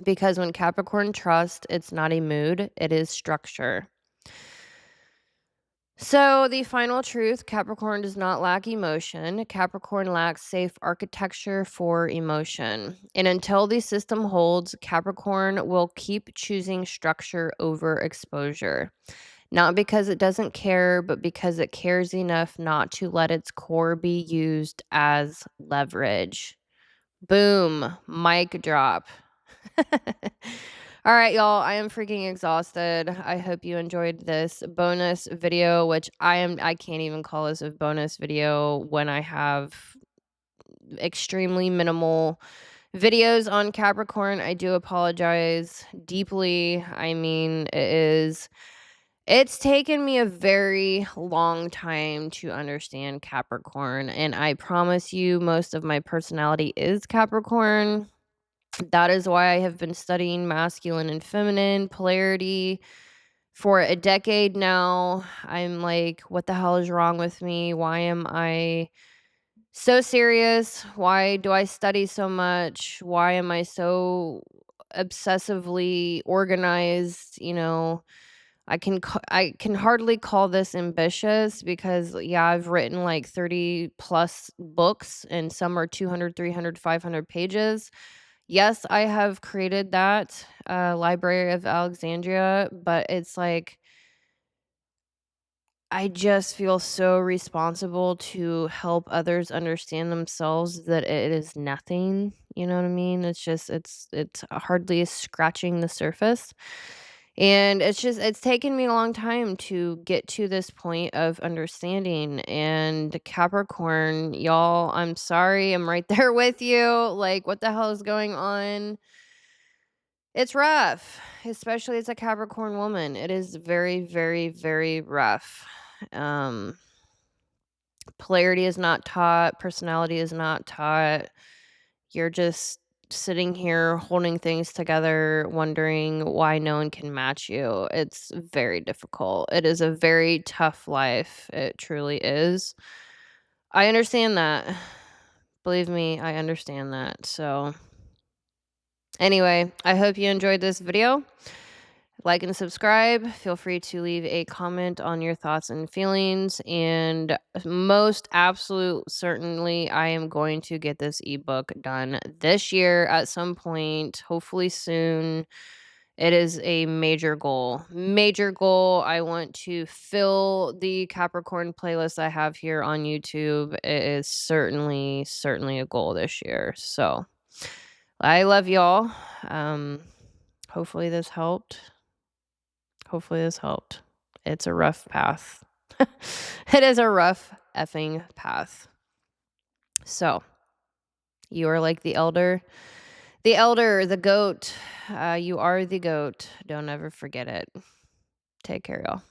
because when Capricorn trusts, it's not a mood, it is structure. So, the final truth, Capricorn does not lack emotion. Capricorn lacks safe architecture for emotion. And until the system holds, Capricorn will keep choosing structure over exposure. Not because it doesn't care, but because it cares enough not to let its core be used as leverage. Boom, mic drop. All right, y'all, I am freaking exhausted. I hope you enjoyed this bonus video, which I can't even call this a bonus video when I have extremely minimal videos on Capricorn. I do apologize deeply. I mean, it's taken me a very long time to understand Capricorn, and I promise you most of my personality is Capricorn. That is why I have been studying masculine and feminine polarity for a decade now. I'm like, what the hell is wrong with me? Why am I so serious. Why do I study so much? Why am I so obsessively organized? I can hardly call this ambitious because yeah, I've written like 30 plus books and some are 200, 300, 500 pages. Yes, I have created that Library of Alexandria, but it's like I just feel so responsible to help others understand themselves that it is nothing, you know what I mean? It's hardly scratching the surface. And it's taken me a long time to get to this point of understanding. And Capricorn, y'all, I'm sorry, I'm right there with you. Like, what the hell is going on? It's rough, especially as a Capricorn woman. It is very, very, very rough. Um, Polarity is not taught, personality is not taught. You're just sitting here holding things together, wondering why no one can match you. It's very difficult. It is a very tough life. It truly is. I understand that. Believe me, I understand that. So, anyway, I hope you enjoyed this video. Like and subscribe. Feel free to leave a comment on your thoughts and feelings. And most absolute certainly, I am going to get this ebook done this year at some point, hopefully soon. It is a major goal. Major goal. I want to fill the Capricorn playlist I have here on YouTube. It is certainly, certainly a goal this year. So I love y'all. Hopefully this helped. Hopefully this helped. It's a rough path. It is a rough effing path. So, you are like the elder. The elder, the goat. You are the goat. Don't ever forget it. Take care, y'all.